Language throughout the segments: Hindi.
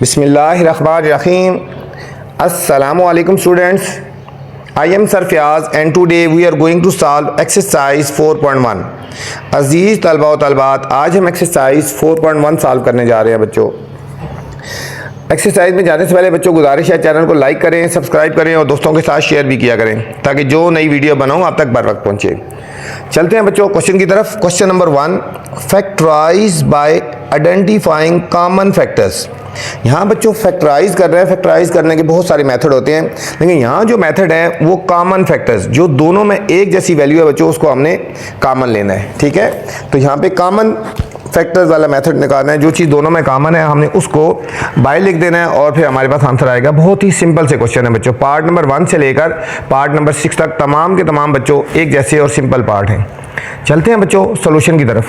बिस्मिल्लाहिर्रहमानिर्रहीम। अस्सलामुअलैकुम students, I am Sarfaraz and today we are going to solve exercise 4.1। अजीज़ तलबा व तलबात, आज हम एक्सरसाइज 4.1 सॉल्व करने जा रहे हैं। बच्चों, एक्सरसाइज में जाने से पहले बच्चों गुजारिश है चैनल को लाइक करें, सब्सक्राइब करें और दोस्तों के साथ शेयर भी किया करें ताकि जो नई वीडियो बनाऊं आप तक बर वक्त पहुंचे। चलते हैं बच्चों क्वेश्चन की तरफ। Question number 1, factorise by identifying common factors. यहाँ बच्चों फैक्टराइज कर रहे हैं। फैक्टराइज करने के बहुत सारे मेथड होते हैं, लेकिन यहाँ जो मेथड है वो कॉमन फैक्टर्स, जो दोनों में एक जैसी वैल्यू है बच्चों, उसको हमने कॉमन लेना है। ठीक है, तो यहाँ पे कॉमन फैक्टर्स वाला मेथड निकालना है। जो चीज़ दोनों में कॉमन है हमने उसको बाय लिख देना है और फिर हमारे पास आंसर आएगा। बहुत ही सिंपल से क्वेश्चन है बच्चों। पार्ट नंबर 1 से लेकर पार्ट नंबर 6 तक तमाम के तमाम बच्चों एक जैसे और सिंपल पार्ट हैं। चलते हैं बच्चों सॉल्यूशन की तरफ।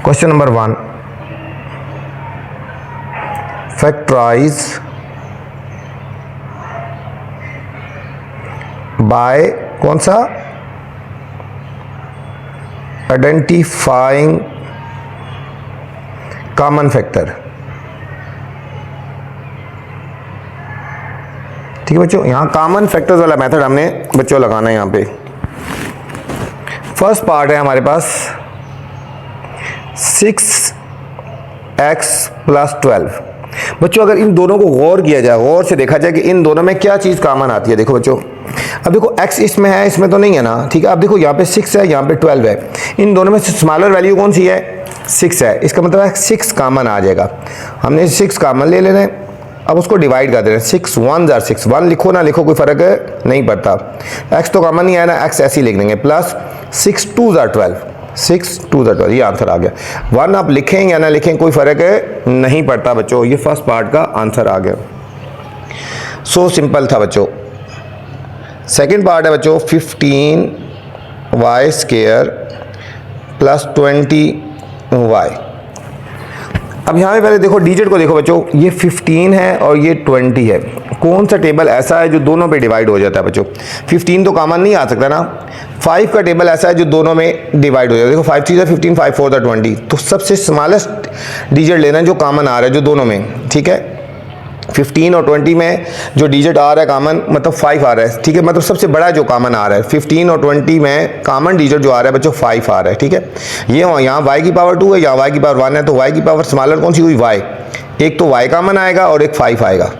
क्वेश्चन नंबर 1, फैक्टराइज बाय कौन सा, आइडेंटिफाइंग कॉमन फैक्टर। ठीक है बच्चों, यहां कॉमन फैक्टर्स वाला मेथड हमने बच्चों लगाना है। यहां पे फर्स्ट पार्ट है हमारे पास 6x + 12। बच्चों अगर इन दोनों को गौर किया जाए, गौर से देखा जाए कि इन दोनों में क्या चीज़ कॉमन आती है। देखो बच्चों, अब देखो x इसमें है, इसमें तो नहीं है ना। ठीक है, अब देखो यहाँ पे 6 है, यहाँ पे 12 है। इन दोनों में से स्मॉलर वैल्यू कौन सी है? 6 है। इसका मतलब है 6 कॉमन आ जाएगा। हमने 6 कॉमन ले लेना है। अब उसको डिवाइड कर देना है। 6 1 जार 6, 1 लिखो ना लिखो कोई फ़र्क नहीं पड़ता। x तो कॉमन नहीं आया ना, x ऐसे ही लिख देंगे। प्लस 6 2 जार 12, 6 2 जार 12, ये आंसर आ गया। 1 आप लिखें या ना लिखें कोई फ़र्क नहीं पड़ता बच्चों। ये फर्स्ट पार्ट का आंसर आ गया। सो सिंपल था बच्चों। सेकेंड पार्ट है बच्चों 15y² + 20y। अब यहाँ पे पहले देखो डिजिट को देखो बच्चों, ये 15 है और ये 20 है। कौन सा टेबल ऐसा है जो दोनों पे डिवाइड हो जाता है बच्चों? 15 तो कॉमन नहीं आ सकता ना। 5 का टेबल ऐसा है जो दोनों में डिवाइड हो जाता है। देखो 5 3 15, 5 4 20। तो सबसे स्मॉलेस्ट डिजिट लेना है जो कॉमन आ रहा है, जो दोनों में। ठीक है, 15 और 20 में जो डिजिट आ रहा है कॉमन, मतलब 5 आ रहा है। ठीक है, मतलब सबसे बड़ा जो कॉमन आ रहा है 15 और 20 में कॉमन डिजिट जो आ रहा है बच्चों 5 आ रहा है। ठीक है, ये यहाँ y की पावर 2 है, यहाँ y की पावर 1 है, तो y की पावर स्मॉलर कौन सी हुई? y। एक तो y कॉमन आएगा और एक 5 आएगा।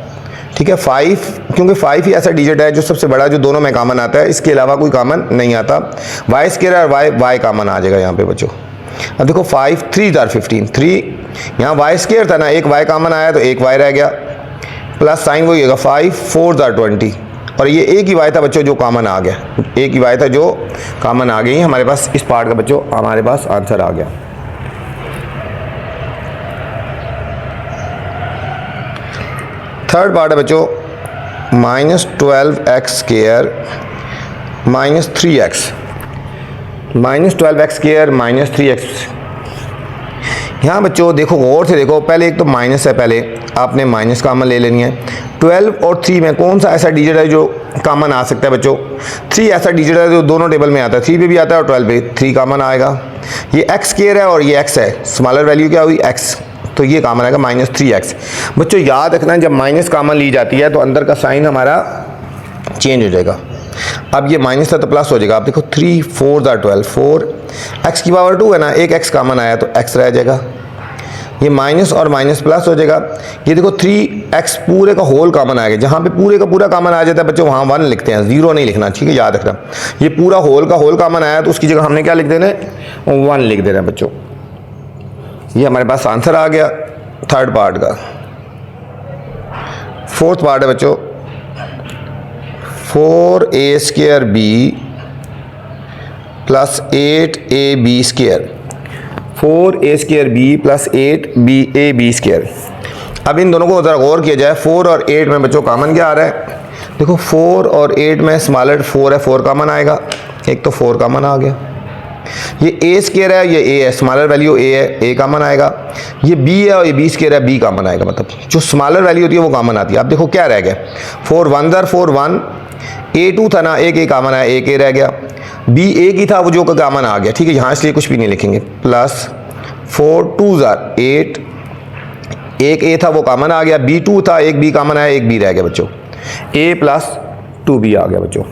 ठीक है, 5 क्योंकि 5 ही ऐसा डिजिट है जो सबसे बड़ा, जो दोनों में कॉमन आता है, इसके अलावा कोई कॉमन नहीं आता। y² और y कॉमन आ जाएगा यहाँ पे बच्चों। अब देखो 5 3 जार 15, 3 यहाँ y² था ना, एक y कॉमन आया तो एक y रह गया। प्लस साइन वही होगा 5 4 जार 20, और ये एक ही y था बच्चों जो कॉमन आ गया। एक ही y था जो कॉमन आ गई हमारे पास। इस पार्ट का बच्चों हमारे पास आंसर आ गया। थर्ड पार्ट है बच्चों -12x² - 3x। -12x² - 3x। यहाँ बच्चों देखो गौर से देखो, पहले एक तो माइनस है, पहले आपने माइनस कॉमन ले लेनी है। 12 और 3 में कौन सा ऐसा डिजिट है जो कॉमन आ सकता है बच्चों? 3 ऐसा डिजिट है जो दोनों टेबल में आता है। 3 पे भी आता है और 12 पे 3 कॉमन आएगा। ये x² है और ये x है। स्मॉलर वैल्यू क्या हुई? x, तो ये कॉमन आएगा -3x। बच्चों याद रखना, जब माइनस कॉमन ली जाती है तो अंदर का साइन हमारा चेंज हो जाएगा। अब ये माइनस था तो प्लस हो जाएगा। आप देखो 3 4 जार 12, 4 x की पावर 2 है ना, एक x कॉमन आया तो x रह जाएगा। ये माइनस और माइनस प्लस हो जाएगा। ये देखो 3x पूरे का होल कॉमन आएगा। जहाँ पे पूरे का पूरा कॉमन आ जाता है बच्चों वहाँ 1 लिखते हैं, 0 नहीं लिखना। ठीक है, याद रखना। ये पूरा होल का होल कॉमन आया तो उसकी जगह हमने क्या लिख देना है? 1 लिख देना है बच्चों। ये हमारे पास आंसर आ गया थर्ड पार्ट का। फोर्थ पार्ट है बच्चों 4a² b + 8ab²। 4a² b + 8ab²। अब इन दोनों को ज़रा गौर किया जाए। 4 और 8 में बच्चों कॉमन क्या आ रहा है? देखो 4 और 8 में स्मॉलर 4 है, 4 कॉमन आएगा। एक तो 4 कॉमन आ गया। ये a² है, ये a है, स्मॉलर वैल्यू a है, a कॉमन आएगा। ये b है और ये b² है, b कॉमन आएगा। मतलब जो स्मॉलर वैल्यू होती है वो कॉमन आती है। अब देखो क्या रह गया? 4 1 जार 4 1, a2 था ना, एक a कॉमन आया, एक a रह गया। b एक ही था वो जो कॉमन आ गया। ठीक है, यहाँ इसलिए कुछ भी नहीं लिखेंगे। प्लस 4 2 जार 8 एक ए था वो कॉमन आ गया, B2 था, एक B कॉमन आया, एक B रह गया बच्चों, A प्लस 2B आ गया बच्चों।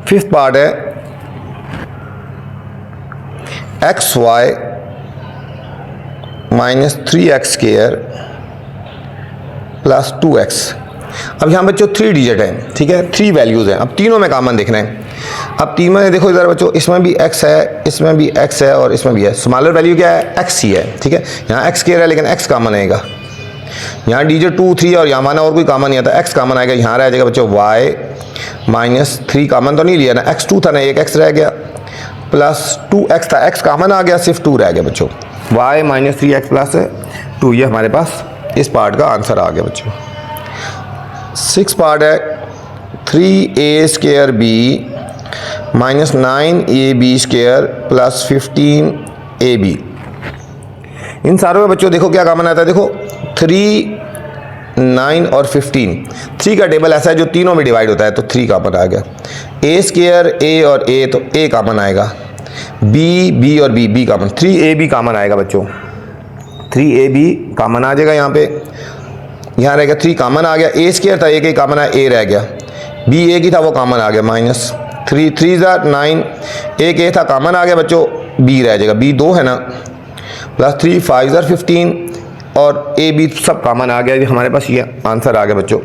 फिफ्थ पार्ट है XY minus 3x square plus 2x। अब यहाँ बच्चों 3 डिजिट है, ठीक है, 3 वैल्यूज़ हैं। अब तीनों में कॉमन देखना है। अब तीनों में देखो इधर बच्चों, इसमें भी x है, इसमें भी x है और इसमें भी है। स्मॉलर वैल्यू क्या है? x ही है, ठीक है। यहाँ x स्क्वायर है लेकिन x कॉमन आएगा। यहाँ डिजिट 2 3 और यहाँ माना और कोई कॉमन नहीं आता, x कॉमन आएगा। यहाँ रह जाएगा बच्चों y माइनस 3 कॉमन तो नहीं लिया ना, x2 था ना, एक x रह गया, प्लस 2x था, x कॉमन आ गया, सिर्फ 2 रह गया बच्चों। y माइनस 3x प्लस 2, ये हमारे पास इस पार्ट का आंसर आ गया बच्चों। 6 पार्ट है 3a square b minus 9ab square plus 15ab। इन सारों में बच्चों देखो क्या कॉमन आता है, देखो 3 9 और 15। 3 का टेबल ऐसा है जो तीनों में डिवाइड होता है, तो 3 कॉमन आ गया। a स्क्वायर a और a, तो a कॉमन आएगा, b और b कॉमन, 3ab कॉमन आएगा बच्चों, 3ab कॉमन आ जाएगा। यहाँ पे यहाँ रहेगा 3 कॉमन आ गया, a स्क्वायर था, एक ही कॉमन आया, a रह गया, b एक ही था वो कॉमन आ गया, माइनस 3 3 9, एक a था कॉमन आ गया बच्चों, b रह जाएगा, b 2 है ना, प्लस 3 5 15 और a b सब कॉमन आ गया। हमारे पास ये आंसर आ गया बच्चों।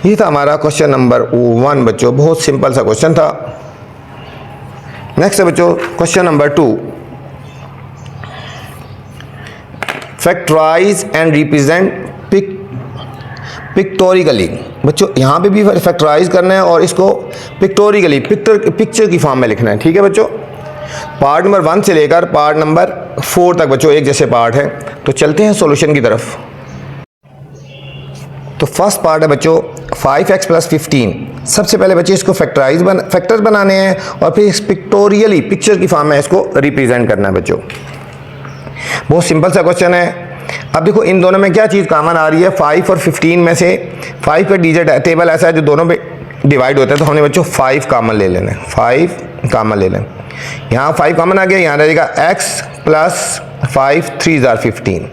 ये था हमारा क्वेश्चन नंबर 1 बच्चों, बहुत सिंपल सा क्वेश्चन था। नेक्स्ट है बच्चों question number 2, factorise and represent pictorially. बच्चों यहाँ पे भी फैक्टराइज करना है और इसको पिक्टोरिकली पिक्चर की फॉर्म में लिखना है, ठीक है बच्चों। पार्ट नंबर 1 से लेकर पार्ट नंबर 4 तक बच्चों एक जैसे पार्ट हैं। तो चलते हैं सॉल्यूशन की तरफ। तो फर्स्ट पार्ट है बच्चों 5x प्लस 15। सबसे पहले बच्चे इसको फैक्टर्स बनाने हैं और फिर इस पिक्टोरियली पिक्चर की फॉर्म में इसको रिप्रेजेंट करना है बच्चों। बहुत सिंपल सा क्वेश्चन है। अब देखो इन दोनों में क्या चीज़ कॉमन आ रही है, 5 और 15 में से 5 का डिजिट टेबल ऐसा है जो दोनों पे डिवाइड होता है, तो हमने बच्चों 5 कॉमन ले लेना है, 5 कॉमन ले लें। यहाँ 5 कॉमन आ गया, यहाँ रहेगा x प्लस 5 3 15।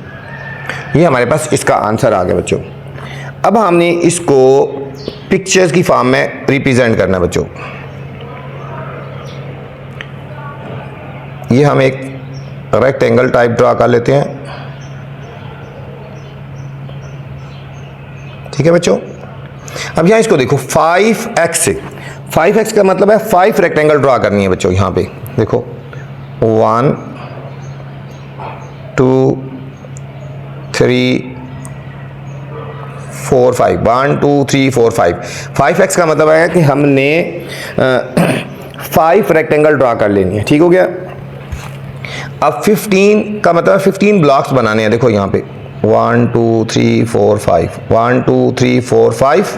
ये हमारे पास इसका आंसर आ गया बच्चों। अब हमने इसको पिक्चर्स की फॉर्म में रिप्रेजेंट करना है बच्चों। ये हम एक रेक्टेंगल टाइप ड्रा कर लेते हैं, ठीक है बच्चों। अब यहाँ इसको देखो 5x का मतलब है 5 रेक्टेंगल ड्रा करनी है बच्चों। यहाँ पे देखो 1 2 3 4 5 1 2 3 4 5। 5x का मतलब है कि हमने 5 रेक्टेंगल ड्रा कर लेनी है, ठीक हो गया। अब 15 का मतलब 15 ब्लॉक्स बनाने हैं। देखो यहाँ पे 1 2 3 4 5 1 2 3 4 5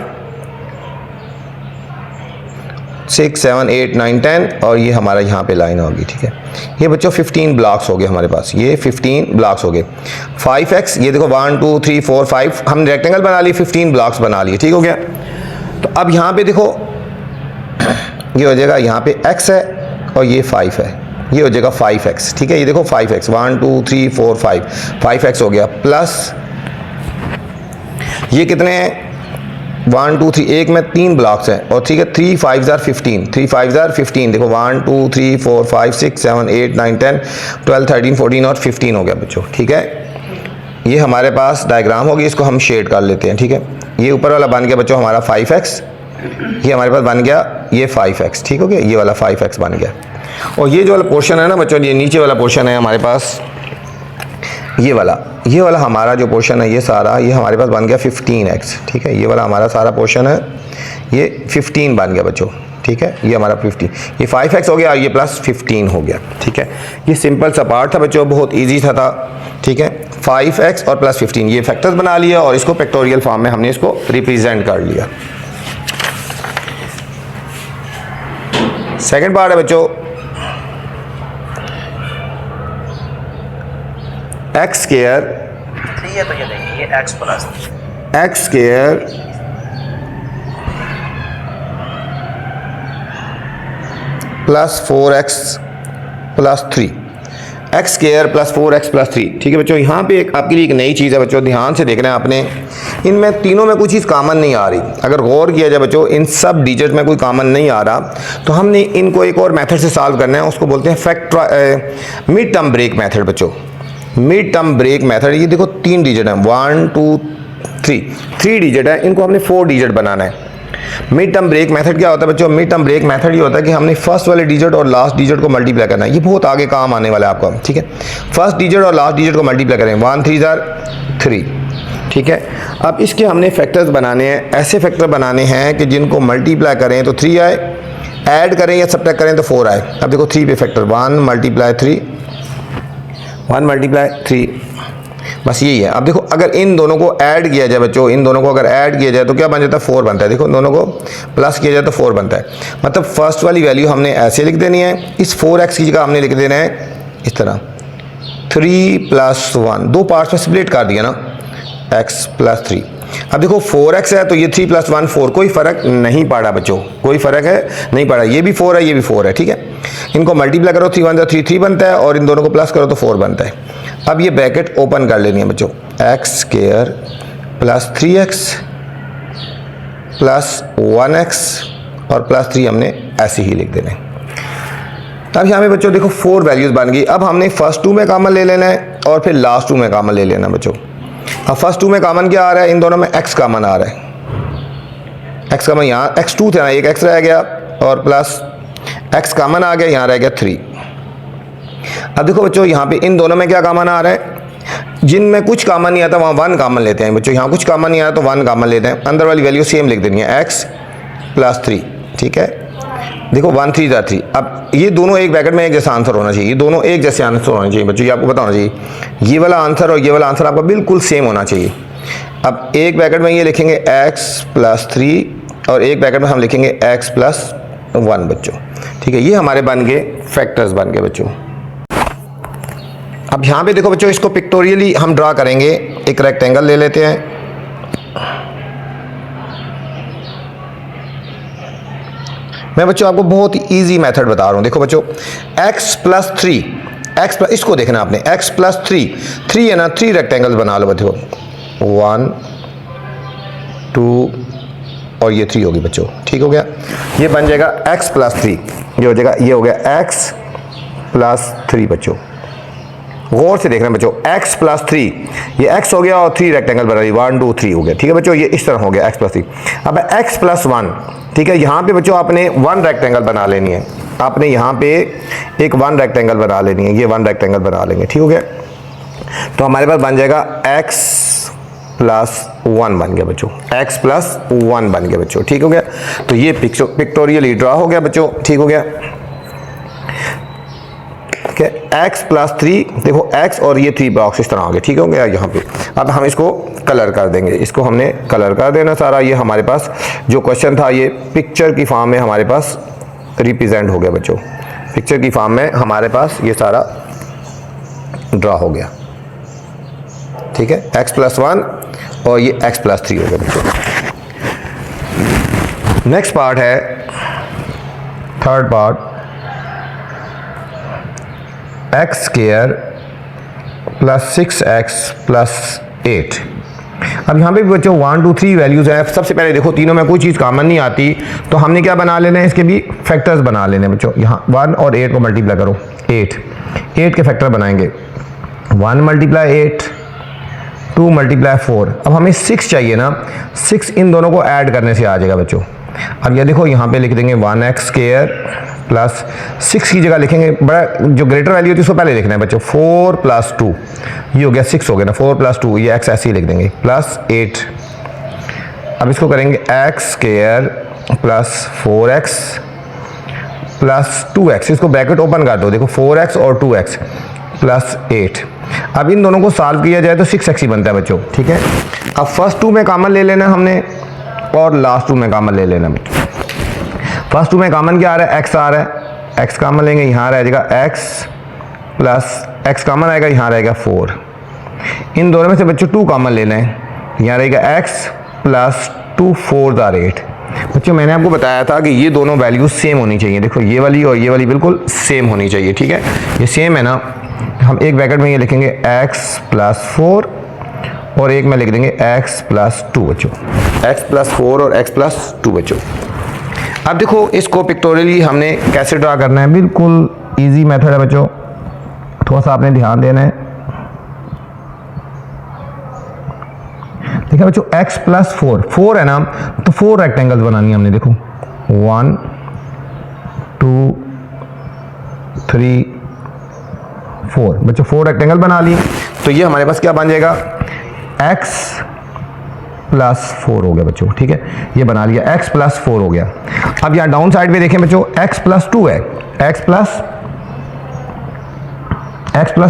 6 7 8 9 10 और ये हमारा यहाँ पे लाइन होगी, ठीक है। ये बच्चों 15 ब्लॉक्स हो गए हमारे पास, ये 15 ब्लॉक्स हो गए। 5x ये देखो 1 2 3 4 5 हम रेक्टेंगल बना लिए, 15 ब्लॉक्स बना लिए, ठीक हो गया। तो अब यहाँ पे देखो ये हो जाएगा, यहाँ पे x है और ये 5 है, ये हो जाएगा 5x, ठीक है। ये देखो 5x 1 2 3 4 5x हो गया, प्लस ये कितने हैं 1 2 3, एक में 3 ब्लॉक्स हैं और ठीक है 3 5 15, 3 5 15। देखो 1 2 3 4 5 6 7 8 9 10 12 13 14 और 15 हो गया बच्चों, ठीक है। ये हमारे पास डायग्राम होगी, इसको हम शेड कर लेते हैं, ठीक है। ये ऊपर वाला बन गया बच्चों हमारा 5x, ये हमारे पास बन गया ये 5x, ठीक हो गया। ये वाला 5x बन गया और ये जो वाला पोर्शन है ना बच्चों, ये नीचे वाला पोर्शन है हमारे पास, ये वाला हमारा जो पोर्शन है ये सारा, ये हमारे पास बन गया 15x, ठीक है। ये वाला हमारा सारा पोर्शन है, ये 15 बन गया बच्चों, ठीक है। ये हमारा 15, ये 5x हो गया और ये प्लस 15 हो गया, ठीक है। ये सिंपल सा पार्ट था बच्चों, बहुत ईजी था, ठीक है। 5x और प्लस 15 ये फैक्टर्स बना लिया और इसको फैक्टोरियल फॉर्म में हमने इसको रिप्रेजेंट कर लिया। सेकेंड पार्ट है बच्चों x स्क्वायर, ये तो ये देखिए x plus x square plus 4x plus 3। X square plus 4x plus 3। ठीक है बच्चों, यहाँ पे एक आपके लिए एक नई चीज़ है बच्चों, ध्यान से देखना है आपने, इनमें तीनों में कोई चीज़ कॉमन नहीं आ रही। अगर गौर किया जाए बच्चों, इन सब डिजिट में कोई कॉमन नहीं आ रहा, तो हमने इनको एक और मेथड से सॉल्व करना है, उसको बोलते हैं मिड टर्म ब्रेक मेथड बच्चों। मिड टर्म ब्रेक मेथड, ये देखो 3 डिजिट हैं, 1 2 3 डिजिट है, इनको हमने 4 डिजिट बनाना है। मिड टर्म ब्रेक मेथड क्या होता है बच्चों? मिड टर्म ब्रेक मेथड ये होता है कि हमने फर्स्ट वाले डिजिट और लास्ट डिजिट को मल्टीप्लाई करना है। ये बहुत आगे काम आने वाला है आपको, ठीक है। फर्स्ट डिजिट और लास्ट डिजिट को मल्टीप्लाई करें, 1 3 3, ठीक है। अब इसके हमने फैक्टर्स बनाने हैं, ऐसे फैक्टर बनाने हैं कि जिनको मल्टीप्लाई करें तो 3 आए, ऐड करें या सब्ट्रैक्ट करें तो 4 आए। अब देखो 3 पे फैक्टर, 1 मल्टीप्लाई 3, 1 मल्टीप्लाई 3, बस यही है। अब देखो अगर इन दोनों को ऐड किया जाए बच्चों, इन दोनों को अगर ऐड किया जाए तो क्या बन जाता है? 4 बनता है। देखो दोनों को प्लस किया जाए तो 4 बनता है। मतलब फर्स्ट वाली वैल्यू हमने ऐसे लिख देनी है, इस 4x की जगह हमने लिख देना है इस तरह 3 + 1, 2 पार्ट्स में स्प्लिट कर दिया ना, x + 3। अब देखो 4x है तो ये 3 + 1 4, कोई फ़र्क नहीं पड़ा बच्चों, कोई फ़र्क है नहीं पड़ा, ये भी 4 है ये भी 4 है, ठीक है। इनको मल्टीप्लाई करो, 3 1 3 बनता है, और इन दोनों को प्लस करो तो 4 बनता है। अब ये ब्रैकेट ओपन कर लेनी है बच्चों, x² + 3x + 1x और +3 हमने ऐसे ही लिख देने। अब यहाँ पे बच्चों देखो 4 वैल्यूज़ बन गई। अब हमने फर्स्ट 2 में कॉमन ले लेना है और फिर लास्ट 2 में कॉमन ले लेना बच्चों। अब फर्स्ट 2 में कॉमन क्या आ रहा है? इन दोनों में x कॉमन आ रहा है, x कॉमन, यहाँ x2 था ना, एक x रह गया और प्लस x कॉमन आ गया, यहाँ रह गया 3। अब देखो बच्चों यहाँ पे इन दोनों में क्या कॉमन आ रहा है? जिनमें कुछ कॉमन नहीं आता वहाँ 1 कॉमन लेते हैं बच्चों, यहाँ कुछ कॉमन नहीं आया तो 1 कॉमन लेते हैं, अंदर वाली वैल्यू सेम लिख देनी है, x + 3, ठीक है। देखो 1 3 3। अब ये दोनों एक ब्रैकेट में एक जैसा आंसर होना चाहिए, ये दोनों एक जैसे आंसर होना चाहिए बच्चों, ये आपको पता होना चाहिए, ये वाला आंसर और ये वाला आंसर आपका बिल्कुल सेम होना चाहिए। अब एक ब्रैकेट में ये लिखेंगे x + 3 और एक ब्रैकेट में हम लिखेंगे x + 1 बच्चों, ठीक है। ये हमारे बन गए फैक्टर्स बन गए बच्चों। अब यहाँ पे देखो बच्चों, इसको पिक्टोरियली हम ड्रा करेंगे। एक रेक्टेंगल ले लेते हैं, मैं बच्चों आपको बहुत ही ईजी मेथड बता रहा हूँ। देखो बच्चों x + 3, इसको देखना आपने, x + 3 है ना, 3 रेक्टेंगल्स बना लो बच्चों, 1 2 और ये 3 होगी बच्चों, ठीक हो गया। ये बन जाएगा x + 3, ये हो जाएगा, ये हो गया x + 3 बच्चों। गौर से देखना बच्चों, x + 3, ये x हो गया और 3 रेक्टेंगल बना रही, 1 2 3 हो गया, ठीक है बच्चों। ये इस तरह हो गया x + 3। अब x + 1, ठीक है, यहाँ पे बच्चों आपने 1 रेक्टेंगल बना लेनी है, आपने यहाँ पे एक 1 रेक्टेंगल बना लेनी है, ये 1 रेक्टेंगल बना लेंगे, ठीक हो गया। तो हमारे पास बन जाएगा x + 1 बन गया बच्चों, x + 1 बन गया बच्चों, ठीक हो गया। तो ये पिक्टोरियली ड्रा हो गया बच्चों, ठीक हो गया। x + 3, देखो x और ये 3 बॉक्स इस तरह आ गए, ठीक हो गया यहाँ पे। अब हम इसको कलर कर देंगे, इसको हमने कलर कर देना सारा। ये हमारे पास जो क्वेश्चन था ये पिक्चर की फॉर्म में हमारे पास रिप्रेजेंट हो गया बच्चों, पिक्चर की फॉर्म में हमारे पास ये सारा ड्रा हो गया, ठीक है। x + 1 और ये x + 3 हो गया बच्चों। नेक्स्ट पार्ट है, थर्ड पार्ट, x² + 6x + 8। अब यहाँ पे भी बच्चों 1 2 3 वैल्यूज़ हैं। सबसे पहले देखो तीनों में कोई चीज़ कॉमन नहीं आती, तो हमने क्या बना लेना है? इसके भी फैक्टर्स बना लेने हैं बच्चों। यहाँ 1 और 8 को मल्टीप्लाई करो, 8 के फैक्टर बनाएंगे, 1 × 8, 2 × 4। अब हमें 6 चाहिए ना, 6 इन दोनों को ऐड करने से आ जाएगा बच्चों। अब ये देखो यहाँ पे लिख देंगे 1x² प्लस 6 की जगह लिखेंगे, बड़ा जो ग्रेटर वैल्यू होती है उसको पहले लिखना है बच्चों, 4 + 2, ये हो गया 6 हो गया ना, 4 + 2, ये x ऐसे ही लिख देंगे, प्लस 8। अब इसको करेंगे x² plus 4x plus 2x, इसको ब्रैकेट ओपन कर दो, देखो 4x और 2x प्लस 8। अब इन दोनों को सॉल्व किया जाए तो 6x ही बनता है बच्चों, ठीक है। अब फर्स्ट 2 में कॉमन ले लेना हमने और लास्ट 2 में कॉमन ले लेना बच्चों। फर्स्ट 2 में कॉमन क्या आ रहा है? x आ रहा है, x कॉमन लेंगे, यहाँ रह जाएगा x प्लस x कॉमन आएगा, यहाँ रहेगा 4। इन दोनों में से बच्चों 2 कॉमन लेना है, यहाँ रहेगा x प्लस 2 4 आर 8। बच्चों मैंने आपको बताया था कि ये दोनों वैल्यूज सेम होनी चाहिए, देखो ये वाली और ये वाली बिल्कुल सेम होनी चाहिए, ठीक है। ये सेम है ना, हम एक ब्रैकेट में ये लिखेंगे x प्लस 4 और एक में लिख देंगे x प्लस 2 बच्चों, x प्लस 4 और x प्लस 2 बच्चों। अब देखो इसको पिक्टोरियली हमने कैसे ड्रा करना है, बिल्कुल इजी मेथड है बच्चों, थोड़ा सा आपने ध्यान देना है। देखिए बच्चों x प्लस 4 है ना, तो 4 रेक्टेंगल्स बनानी है हमने। देखो 1 2 3 4 बच्चों 4 रेक्टेंगल बना लिए। तो ये हमारे पास क्या बन जाएगा, x प्लस 4 हो गया बच्चों, ठीक है, ये बना लिया, x प्लस 4 हो गया। अब यहाँ डाउन साइड पे देखें बच्चों x प्लस 2 है, x प्लस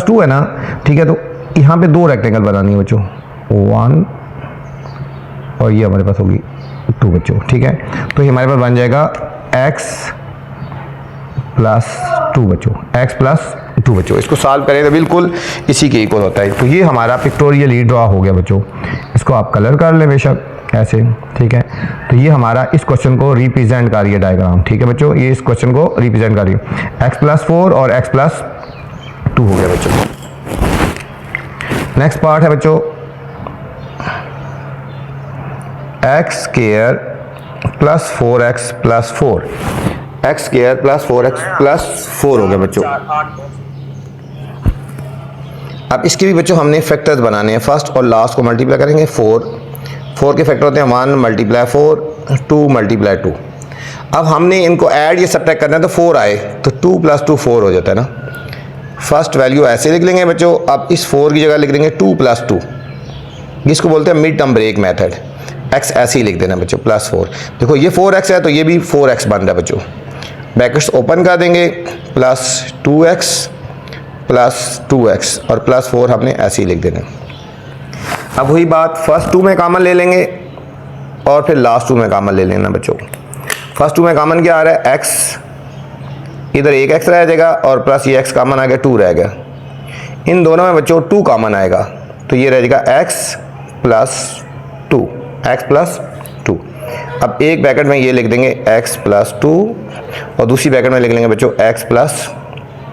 2 है ना, ठीक है। तो यहाँ पे 2 रेक्टेंगल बनानी है बच्चों, 1 और ये हमारे पास होगी 2 बच्चों, ठीक है। तो ये हमारे पास बन जाएगा x प्लस 2 बच्चों, x प्लस 2 बच्चों। इसको सॉल्व करें तो बिल्कुल इसी के इक्वल होता है। तो ये हमारा पिक्टोरियली ड्रॉ हो गया बच्चों। इसको आप कलर कर लें बेशक ऐसे, ठीक है। तो ये हमारा इस क्वेश्चन को रिप्रेजेंट कर रही है डायग्राम, ठीक है बच्चों, ये इस क्वेश्चन को रिप्रेजेंट कर रही है। x प्लस 4 और x प्लस 2 हो गया बच्चों। नेक्स्ट पार्ट है बच्चों x square plus 4x plus 4, x square plus 4x plus 4 हो गया बच्चों। अब इसके भी बच्चों हमने फैक्टर्स बनाने हैं, फर्स्ट और लास्ट को मल्टीप्लाई करेंगे। 4 के फैक्टर होते हैं 1 मल्टीप्लाई 4, 2 मल्टीप्लाई 2। अब हमने इनको ऐड या सब्ट्रैक्ट करना है, तो 4 आए तो 2 प्लस 2 4 हो जाता है ना। फर्स्ट वैल्यू ऐसे लिख लेंगे बच्चों। अब इस 4 की जगह लिख देंगे 2 प्लस 2, जिसको बोलते हैं mid term break method. x ऐसे ही लिख देना बच्चों, प्लस 4। देखो ये 4x है तो ये भी 4x बन रहा है बच्चों। ब्रैकेट्स ओपन कर देंगे, प्लस 2x प्लस 2x और प्लस 4 हमने ऐसे ही लिख देना। अब वही बात फर्स्ट 2 में कॉमन ले लेंगे और फिर लास्ट 2 में कॉमन ले लेना बच्चों। फर्स्ट 2 में कॉमन क्या आ रहा है, x, इधर एक x रह जाएगा और प्लस ये x कॉमन आ गया, 2 रह गया। इन दोनों में बच्चों 2 कॉमन आएगा तो ये रह जाएगा x प्लस 2, x प्लस 2। अब एक ब्रैकेट में ये लिख देंगे x प्लस 2 और दूसरी ब्रैकेट में लिख लेंगे बच्चों x प्लस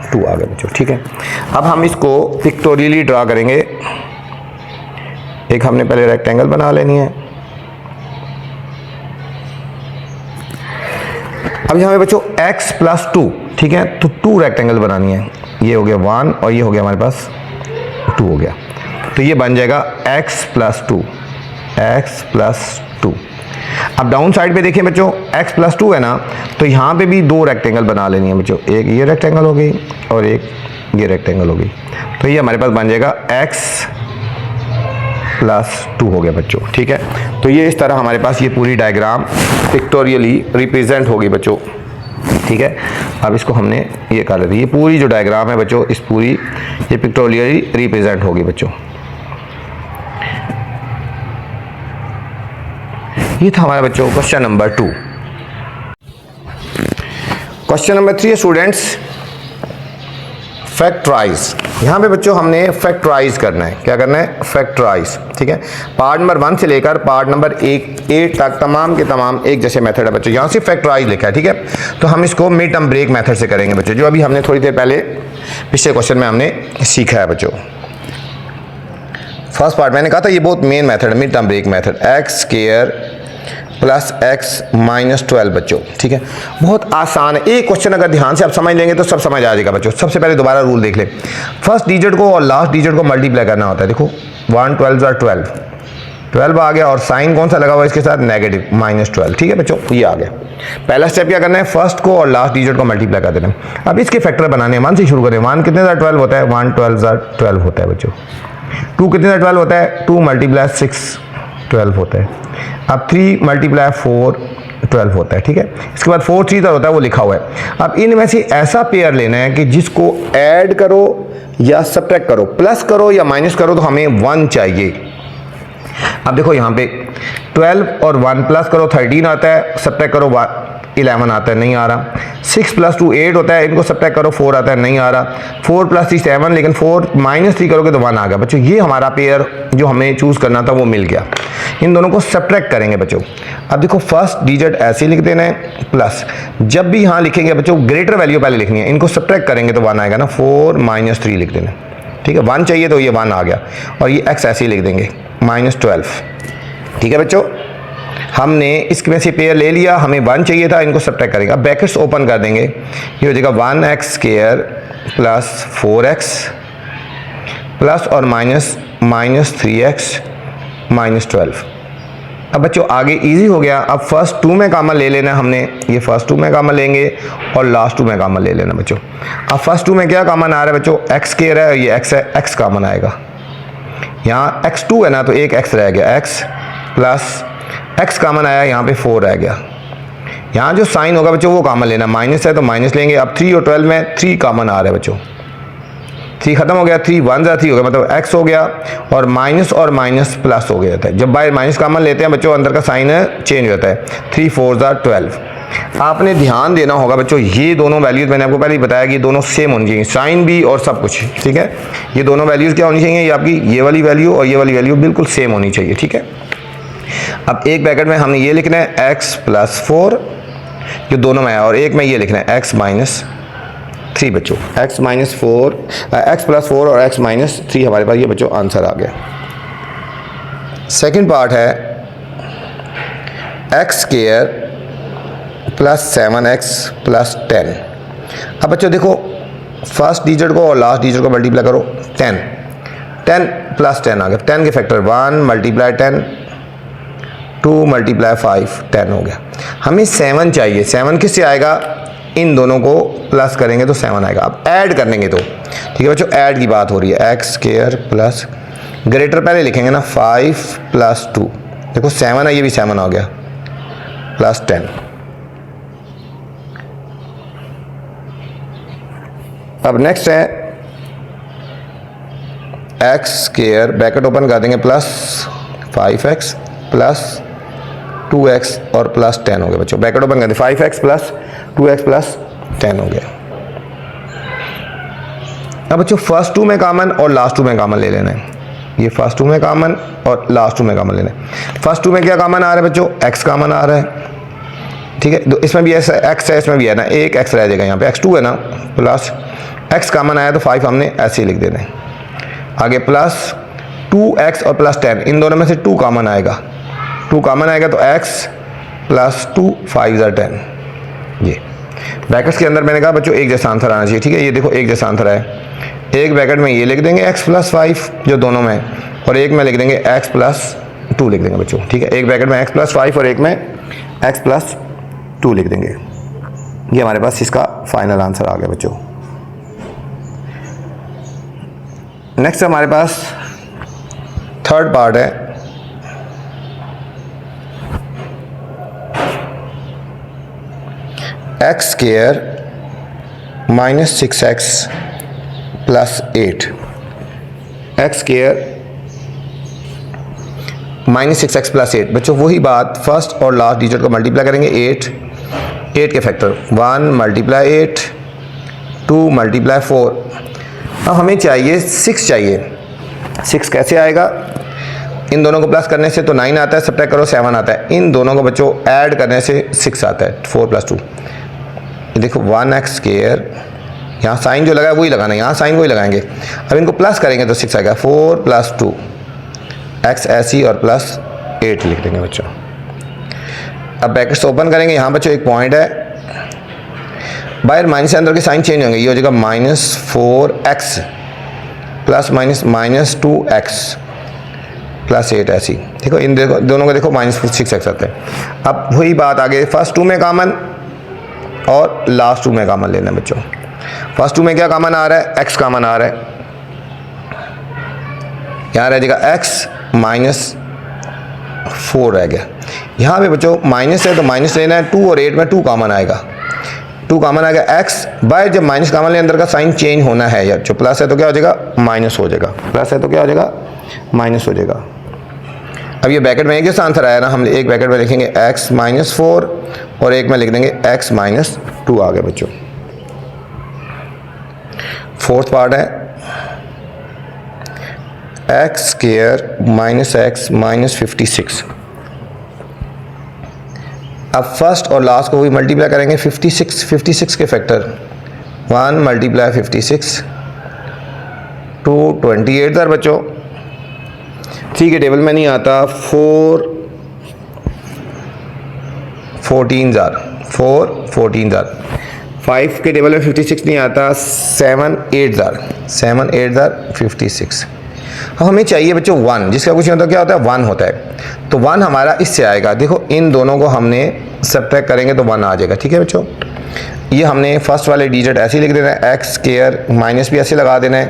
2 आ गया बच्चों, ठीक है। अब हम इसको पिक्टोरियली ड्रा करेंगे। एक हमने पहले रेक्टेंगल बना लेनी है। अब यहाँ पे बच्चों x प्लस 2, ठीक है, तो 2 रेक्टेंगल बनानी है। ये हो गया 1 और ये हो गया हमारे पास 2 हो गया। तो ये बन जाएगा x प्लस 2, x प्लस 2। अब डाउन साइड पे देखिए बच्चों x प्लस 2 है ना, तो यहाँ पे भी 2 रेक्टेंगल बना लेनी है बच्चों। एक ये रेक्टेंगल हो गई और एक ये रेक्टेंगल हो गई। तो ये हमारे पास बन जाएगा x प्लस 2 हो गया बच्चों, ठीक है। तो ये इस तरह हमारे पास ये पूरी डायग्राम पिक्टोरियली रिप्रेजेंट होगी बच्चों, ठीक है। अब इसको हमने ये कर लेते, ये पूरी जो डायग्राम है बच्चों, इस पूरी ये पिक्टोरियली रिप्रेजेंट होगी बच्चों। ये था हमारा बच्चों question number 2। Question number 3 students, factorise. यहाँ पे बच्चों हमने फैक्टराइज करना है। क्या करना है, फैक्टराइज, ठीक है। पार्ट नंबर 1 से लेकर पार्ट नंबर 8 तक तमाम के तमाम एक जैसे मेथड है बच्चों। यहाँ से फैक्टराइज लिखा है, ठीक है। तो हम इसको मिड टर्म ब्रेक मेथड से करेंगे बच्चों, जो अभी हमने थोड़ी देर पहले पिछले क्वेश्चन में हमने सीखा है बच्चों। फर्स्ट पार्ट मैंने कहा था ये बहुत मेन मेथड है, mid term break method. X square plus x minus 12 बच्चों, ठीक है। बहुत आसान है। एक क्वेश्चन अगर ध्यान से आप समझ लेंगे तो सब समझ आ जाएगा बच्चों। सबसे पहले दोबारा रूल देख लें। फर्स्ट डिजिट को और लास्ट डिजिट को मल्टीप्लाई करना होता है। देखो 1 12 12 आ गया और साइन कौन सा लगा हुआ है इसके साथ, नेगेटिव -12, ठीक है बच्चों, ये आ गया। पहला स्टेप क्या करना है, फर्स्ट को और लास्ट डिजिट को मल्टीप्लाई कर देना। अब इसके फैक्टर बनाने हैं। 1 से शुरू करें। 1 कितने 12 होता है, 1 12 12 होता है बच्चों। 2 कितने 12 होता है, 2 × 6 12 होता है। अब 3 × 4 12 होता है, ठीक है। इसके बाद 4 3 होता है, वो लिखा हुआ है। अब इनमें से ऐसा पेयर लेना है कि जिसको ऐड करो या सब्ट्रैक्ट करो, प्लस करो या माइनस करो, तो हमें 1 चाहिए। अब देखो यहाँ पे 12 और 1 प्लस करो 13 आता है, सब्ट्रैक्ट करो 11 आता है, नहीं आ रहा। 6 + 2 8 होता है, इनको सब्ट्रैक्ट करो 4 आता है, नहीं आ रहा। 4 + 3 7, लेकिन 4 - 3 करोगे तो 1 आ गया बच्चों। ये हमारा पेयर जो हमें चूज़ करना था वो मिल गया। इन दोनों को सब्ट्रैक्ट करेंगे बच्चों। अब देखो फर्स्ट डिजिट ऐसे लिख देना है, प्लस जब भी यहाँ लिखेंगे बच्चों ग्रेटर वैल्यू पहले लिखनी है, इनको सब्ट्रैक्ट करेंगे तो 1 आएगा ना। 4 - 3 लिख देना, ठीक है। 1 चाहिए तो ये 1 आ गया, और ये x ऐसे ही लिख देंगे -12, ठीक है बच्चों। हमने इसमें से पेयर ले लिया, हमें 1 चाहिए था, इनको सब्ट्रैक्ट करेंगे। अब ब्रैकेट्स ओपन कर देंगे, ये हो जाएगा 1x² + 4x प्लस और माइनस -3x -12। अब बच्चों आगे इजी हो गया। अब फर्स्ट 2 में कॉमन ले लेना हमने, ये फर्स्ट 2 में कॉमन लेंगे और लास्ट 2 में कॉमन ले लेना बच्चों। अब फर्स्ट 2 में क्या कॉमन आ रहा है बच्चों, x² है और ये x है, x कॉमन आएगा। यहाँ x2 है ना, तो एक x रह गया, x प्लस x कॉमन आया, यहाँ पे 4 रह गया। यहाँ जो साइन होगा बच्चों वो कॉमन लेना, माइनस है तो माइनस लेंगे। अब 3 और 12 में 3 कॉमन आ रहा है बच्चों, 3 खत्म हो गया, 3 1 3 हो गया, मतलब x हो गया, और माइनस प्लस हो गया था। जब बाय माइनस कॉमन लेते हैं बच्चों अंदर का साइन चेंज होता है। 3 4 12। आपने ध्यान देना होगा बच्चों, ये दोनों वैल्यूज मैंने आपको पहले ही बताया कि दोनों सेम होनी चाहिए, साइन भी और सब कुछ, ठीक है। ये दोनों वैल्यूज क्या होनी चाहिए, ये आपकी ये वाली वैल्यू और ये वाली वैल्यू बिल्कुल सेम होनी चाहिए, ठीक है। अब एक ब्रैकेट में हमने ये लिखना है x + 4 जो दोनों में है, और एक में ये लिखना है x - 3 बच्चों। x - 4 x + 4 और x - 3 हमारे पास ये बच्चों आंसर आ गया। सेकंड पार्ट है x² + 7x + 10। अब बच्चों देखो फर्स्ट डिजिट को और लास्ट डिजिट को मल्टीप्लाई करो, 10 + 10 आ गया। 10 के फैक्टर 1 × 10 2 × 5 10 हो गया। हमें 7 चाहिए, 7 किससे आएगा, इन दोनों को प्लस करेंगे तो 7 आएगा। अब ऐड करेंगे तो ठीक है बच्चों, ऐड की बात हो रही है। x² प्लस ग्रेटर पहले लिखेंगे ना, 5 + 2, देखो 7 है, ये भी 7 आ गया, प्लस 10। अब नेक्स्ट है x² ब्रैकेट ओपन कर देंगे, प्लस 5x प्लस 2x और प्लस 10 हो गया बच्चों। ब्रैकेट ओपन कर दें, 5x प्लस 2x प्लस 10 हो गया। अब बच्चों फर्स्ट 2 में कॉमन और लास्ट 2 में कॉमन ले लेना है। ये फर्स्ट 2 में कॉमन और लास्ट 2 में कॉमन लेना है। फर्स्ट 2 में क्या कॉमन आ रहा है बच्चों, x कॉमन आ रहा है, ठीक है। तो इसमें भी ऐसा x है, इसमें भी है ना, एक x रह जाएगा यहाँ पे, x2 है ना, प्लस x कॉमन आया तो 5 हमने ऐसे ही लिख देना है। आगे प्लस 2x और प्लस 10, इन दोनों में से 2 कॉमन आएगा, 2 कॉमन आएगा तो x प्लस 2 5 × 10। ये ब्रैकेट्स के अंदर मैंने कहा बच्चों एक जैसा आंसर आना चाहिए, ठीक है। ये देखो एक जैसा आंसर है। एक ब्रैकेट में ये लिख देंगे x + 5 जो दोनों में, और एक में लिख देंगे x + 2 लिख देंगे बच्चों, ठीक है। एक ब्रैकेट में x + 5 और एक में x + 2 लिख देंगे। ये हमारे पास इसका फाइनल आंसर आ गया बच्चों। नेक्स्ट हमारे पास थर्ड पार्ट है x² - 6x + 8। x² - 6x + 8 बच्चों वही बात, फर्स्ट और लास्ट डिजिट को मल्टीप्लाई करेंगे, 8 के फैक्टर 1 × 8 2 × 4। अब हमें चाहिए 6 चाहिए। 6 कैसे आएगा, इन दोनों को प्लस करने से तो 9 आता है, सब्ट्रैक्ट करो 7 आता है। इन दोनों को बच्चों ऐड करने से 6 आता है, 4 + 2। ये देखो 1x², यहाँ साइन जो लगा है वही लगाना है, यहाँ साइन वही लगाएंगे। अब इनको प्लस करेंगे तो 6 आएगा, 4 + 2 x ऐसी और प्लस 8 लिख देंगे बच्चों। अब ब्रैकेट्स ओपन करेंगे, यहाँ बच्चों एक पॉइंट है, बाहर माइनस से अंदर के साइन चेंज होंगे। ये हो जाएगा -4x प्लस -2x प्लस 8 ऐसी, देखो इन दोनों को देखो -6x आता है। अब वही बात आगे, फर्स्ट 2 में कॉमन और लास्ट 2 में कॉमन लेना है बच्चों। फर्स्ट 2 में क्या कॉमन आ रहा है, x कॉमन आ रहा है, यहाँ रह जाएगा x -4 रह गया। यहाँ पे बच्चों माइनस है तो माइनस लेना है, 2 और 8 में 2 कॉमन आएगा, 2 कॉमन आ गया। x बाय जब माइनस कॉमन ले अंदर का साइन चेंज होना है यार, जो प्लस है तो क्या हो जाएगा माइनस हो जाएगा, प्लस है तो क्या हो जाएगा माइनस हो जाएगा। अब ये ब्रैकेट में एक जैसा आंसर आया ना, हम एक ब्रैकेट में लिखेंगे x माइनस 4 और एक में लिख देंगे x माइनस 2 आ गया बच्चों। फोर्थ पार्ट है x square minus x minus 56। अब फर्स्ट और लास्ट को भी मल्टीप्लाई करेंगे 56 के फैक्टर 1 मल्टीप्लाई 56 2 28 दर बच्चों। 3 के टेबल में नहीं आता, 4 14 जार 5 के टेबल में 56 नहीं आता, 7 8 जार 56। अब हमें चाहिए बच्चों 1, जिसका कुछ नहीं होता, क्या होता है 1 होता है। तो 1 हमारा इससे आएगा, देखो इन दोनों को हमने सब्ट्रैक्ट करेंगे तो 1 आ जाएगा। ठीक है बच्चों, ये हमने फर्स्ट वाले डिजिट ऐसे ही लिख देना है, x स्क्वायर माइनस भी ऐसे लगा देना है,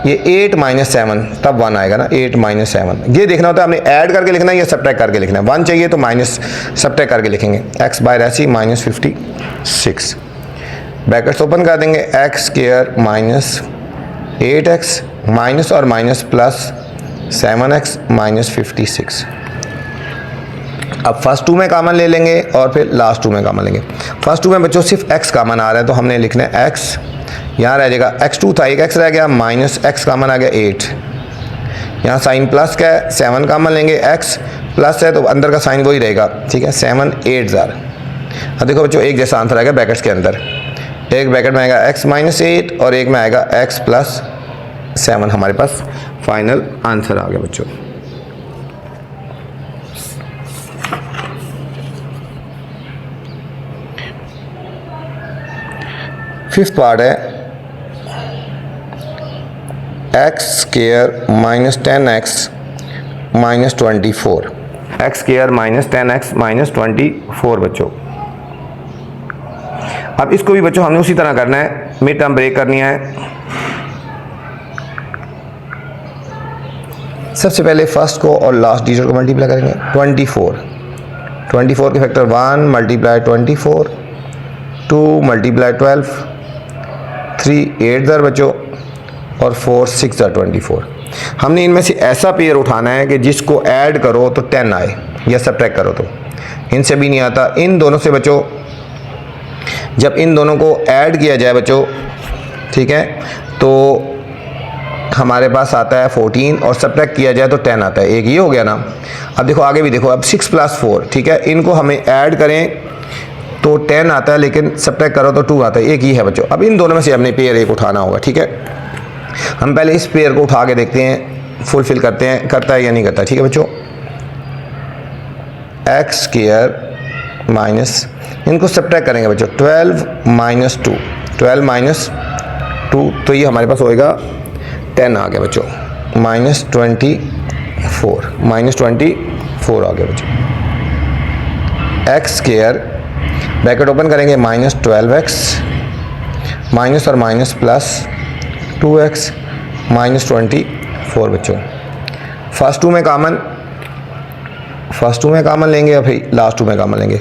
ये 8 माइनस 7 तब 1 आएगा ना, 8 माइनस 7। ये देखना होता है हमने ऐड करके लिखना है या सब्ट्रैक्ट करके लिखना है। 1 चाहिए तो माइनस सब्ट्रैक्ट करके लिखेंगे, x बाय ऐसी माइनस 56 ब्रैकेट्स ओपन कर देंगे, x square minus 8x minus और माइनस प्लस 7x माइनस 56। अब फर्स्ट 2 में कॉमन ले लेंगे और फिर लास्ट 2 में कॉमन लेंगे। फर्स्ट 2 में बच्चों सिर्फ x कॉमन आ रहा है तो हमने लिखना है x, यहाँ रह जाएगा x2 था, एक x रह गया, माइनस x कॉमन आ गया 8, यहाँ साइन प्लस का है, 7 कॉमन लेंगे, x प्लस है तो अंदर का साइन वही रहेगा। ठीक है, 7 8 जार। अब देखो बच्चों एक जैसा आंसर आएगा ब्रैकेट्स के अंदर, एक ब्रैकेट में आएगा x माइनस 8 और एक में आएगा x प्लस 7। हमारे पास फाइनल आंसर आ गया बच्चों। फिफ्थ पार्ट है x square minus 10x minus 24। x square minus 10x minus 24 बच्चों। अब इसको भी बच्चों हमने उसी तरह करना है, मिड टर्म ब्रेक करनी है। सबसे पहले फर्स्ट को और लास्ट डिजिट को मल्टीप्लाई करेंगे, 24 के फैक्टर 1 मल्टीप्लाई 24 2 मल्टीप्लाई 12 3 8 दर बच्चों और 4 6 दर 24। हमने इनमें से ऐसा पेयर उठाना है कि जिसको ऐड करो तो 10 आए या सब्ट्रैक्ट करो तो, इनसे भी नहीं आता। इन दोनों से बच्चों जब इन दोनों को ऐड किया जाए बच्चों, ठीक है, तो हमारे पास आता है 14 और सब्ट्रैक्ट किया जाए तो 10 आता है। एक ये हो गया ना। अब देखो आगे भी देखो, अब 6 प्लस 4, ठीक है, इनको हमें ऐड करें तो 10 आता है, लेकिन सब्ट्रैक्ट करो तो 2 आता है। एक ही है बच्चों। अब इन दोनों में से हमने पेयर एक उठाना होगा। ठीक है, हम पहले इस पेयर को उठा के देखते हैं, फुलफिल करते हैं, करता है या नहीं करता। ठीक है बच्चों, x स्क्वायर माइनस, इनको सब्ट्रैक्ट करेंगे बच्चों, 12 माइनस 2 12 माइनस 2 तो ये हमारे पास होएगा 10 आ गया बच्चों, माइनस 24 आ गया बच्चों। x स्क्वायर ब्रैकेट ओपन करेंगे, माइनस 12x माइनस और माइनस प्लस 2x माइनस 24 बच्चों। फर्स्ट 2 में कॉमन लेंगे और फिर लास्ट 2 में कॉमन लेंगे।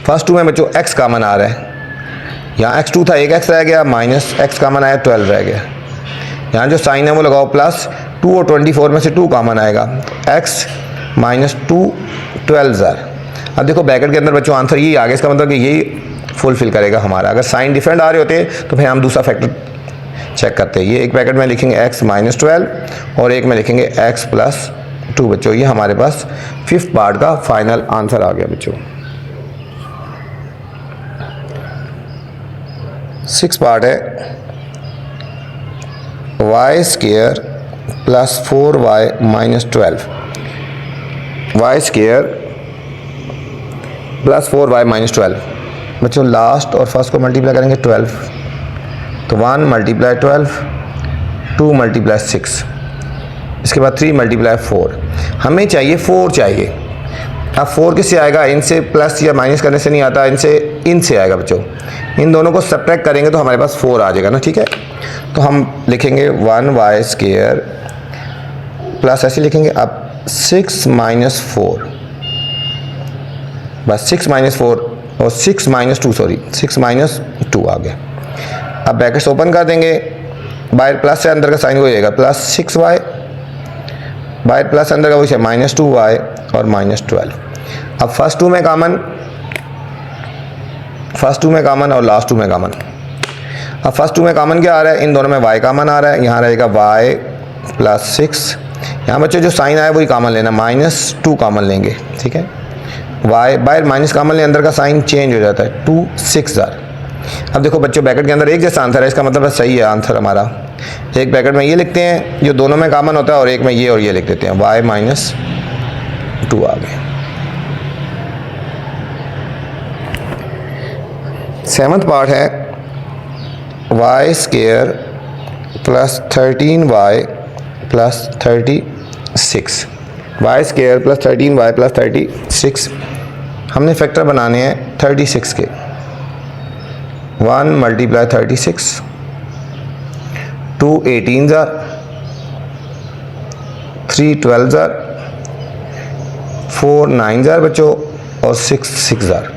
फर्स्ट 2 में बच्चों x कॉमन आ रहा है, यहाँ x2 था, एक x रह गया, माइनस x कॉमन आया, 12 रह गया। यहाँ जो साइन है वो लगाओ प्लस, 2 और 24 में से 2 कॉमन आएगा, x माइनस 2 12 जार। अब देखो ब्रैकेट के अंदर बच्चों आंसर यही आ गया, इसका मतलब कि यही फुलफिल करेगा हमारा। अगर साइन डिफरेंट आ रहे होते तो फिर हम दूसरा फैक्टर चेक करते हैं। ये एक ब्रैकेट में लिखेंगे x माइनस 12 और एक में लिखेंगे x प्लस 2 बच्चों। ये हमारे पास फिफ्थ पार्ट का फाइनल आंसर आ गया बच्चों। सिक्स पार्ट है y square plus 4y minus 12, y square plus 4y minus 12 बच्चों। लास्ट और फर्स्ट को मल्टीप्लाई करेंगे 12 तो 1 मल्टीप्लाई 12 2 मल्टीप्लाई 6, इसके बाद 3 मल्टीप्लाई 4। हमें चाहिए 4 चाहिए। अब 4 किससे आएगा, इनसे प्लस या माइनस करने से नहीं आता, इनसे आएगा बच्चों। इन दोनों को सब्ट्रैक्ट करेंगे तो हमारे पास 4 आ जाएगा ना। ठीक है, तो हम लिखेंगे 1y स्क्वायर प्लस ऐसे लिखेंगे, अब 6 माइनस 4, बस 6 माइनस 4 और 6 माइनस 2 सॉरी 6 माइनस 2 आ गया। अब ब्रैकेट्स ओपन कर देंगे, बाहर प्लस से अंदर का साइन वही रहेगा, प्लस 6y, बाहर प्लस अंदर का वही है माइनस 2y और -12। अब फर्स्ट टू में कॉमन और लास्ट टू में कॉमन। अब फर्स्ट टू में कॉमन क्या आ रहा है, इन दोनों में y कॉमन आ रहा है, यहाँ रहेगा y + 6। यहाँ बच्चों जो साइन आया वही कॉमन लेना, -2 कॉमन लेंगे, ठीक है। y बाहर माइनस कॉमन ले, अंदर का साइन चेंज हो जाता है, 2 6,000। अब देखो बच्चों ब्रैकेट के अंदर एक जैसा आंसर है, इसका मतलब है सही है आंसर हमारा। एक ब्रैकेट में ये लिखते हैं जो दोनों में कॉमन होता है और एक में ये और ये लिख देते हैं, y - 2 आ गए। 7th पार्ट है y² + 13y + 36। y² + 13y + 36 हमने फैक्टर बनाने हैं 36 के। 1 × 36, 2 18,000, 3 12,000, 4 9,000 बच्चों और 6 6,000।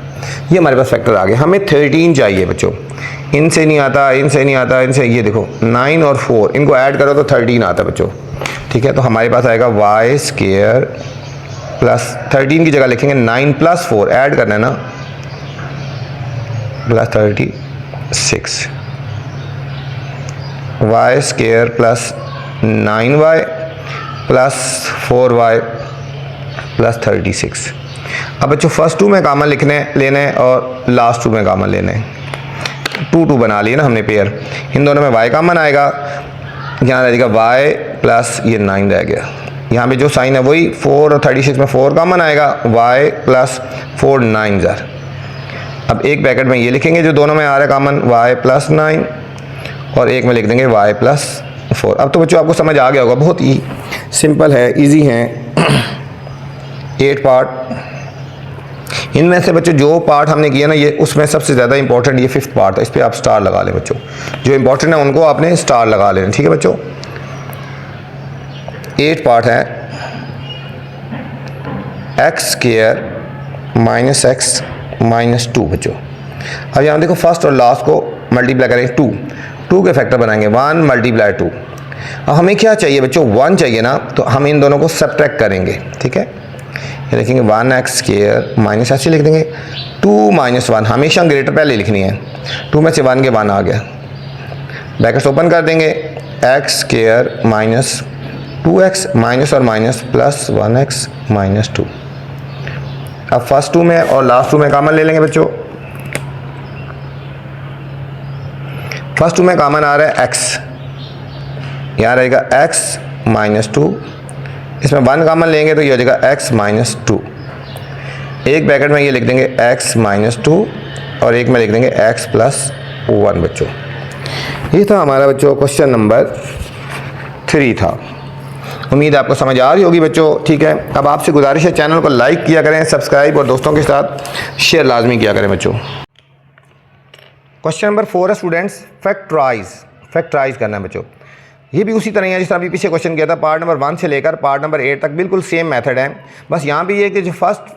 ये हमारे पास फैक्टर आ गए। हमें 13 चाहिए बच्चों, इनसे नहीं आता, इनसे नहीं आता, इनसे ये देखो 9 और 4 इनको ऐड करो तो 13 आता है बच्चों, ठीक है। तो हमारे पास आएगा y² + 13 की जगह लिखेंगे 9 + 4 ऐड करना है ना, + 36, y² + 9y + 4y + 36। अब बच्चों फर्स्ट टू में कॉमन लेने हैं और लास्ट टू में कॉमन लेने हैं। 2 2 बना लिए ना हमने पेयर, इन दोनों में y कॉमन आएगा, यहाँ रहेगा y + ये 9 रह गया। यहाँ पे जो साइन है वही 4 और 36 में 4 कॉमन आएगा, y + 4 9,000। अब एक ब्रैकेट में ये लिखेंगे जो दोनों में आ रहा है कॉमन, y + 9 और एक में लिख देंगे y + 4। अब तो बच्चों आपको समझ आ गया होगा, बहुत ही सिंपल है, इजी है। 8 पार्ट, इनमें से बच्चों जो पार्ट हमने किया ना ये उसमें सबसे ज़्यादा इंपॉर्टेंट ये 5th पार्ट है, इस पर आप स्टार लगा लें बच्चों, जो इंपॉर्टेंट है उनको आपने स्टार लगा लेना, ठीक है बच्चों। 8 पार्ट है x² - x - 2 बच्चों। अब यहाँ देखो फर्स्ट और लास्ट को मल्टीप्लाई करेंगे, 2 के फैक्टर बनाएंगे, 1 × 2। अब हमें क्या चाहिए बच्चों, 1 चाहिए ना, तो हम इन दोनों को सब्ट्रैक्ट करेंगे, ठीक है। ये लिखेंगे 1x² माइनस ऐसे लिख देंगे, 2 - 1 हमेशा ग्रेटर पहले लिखनी है, 2 में से 1 के 1 आ गया, ब्रैकेट्स ओपन कर देंगे, x² - 2x माइनस और माइनस + 1x - 2। अब फर्स्ट टू में और लास्ट टू में कॉमन ले लेंगे बच्चों। फर्स्ट टू में कॉमन आ रहा है x, यहाँ रहेगा x - 2, इसमें 1 कॉमन लेंगे तो ये हो जाएगा x - 2। एक ब्रैकेट में ये लिख देंगे x - 2 और एक में लिख देंगे x + 1 बच्चों। ये था हमारा बच्चों क्वेश्चन नंबर 3 था। उम्मीद आपको समझ आ रही होगी बच्चों, ठीक है। अब आपसे गुजारिश है चैनल को लाइक किया करें, सब्सक्राइब और दोस्तों के साथ शेयर लाजमी किया करें बच्चों। क्वेश्चन नंबर 4 है स्टूडेंट्स, फैक्टराइज करना है बच्चों। ये भी उसी तरह है जिस तरह अभी पीछे क्वेश्चन किया था, पार्ट नंबर 1 से लेकर पार्ट नंबर 8 तक बिल्कुल सेम मेथड है। बस यहाँ भी ये कि जो फर्स्ट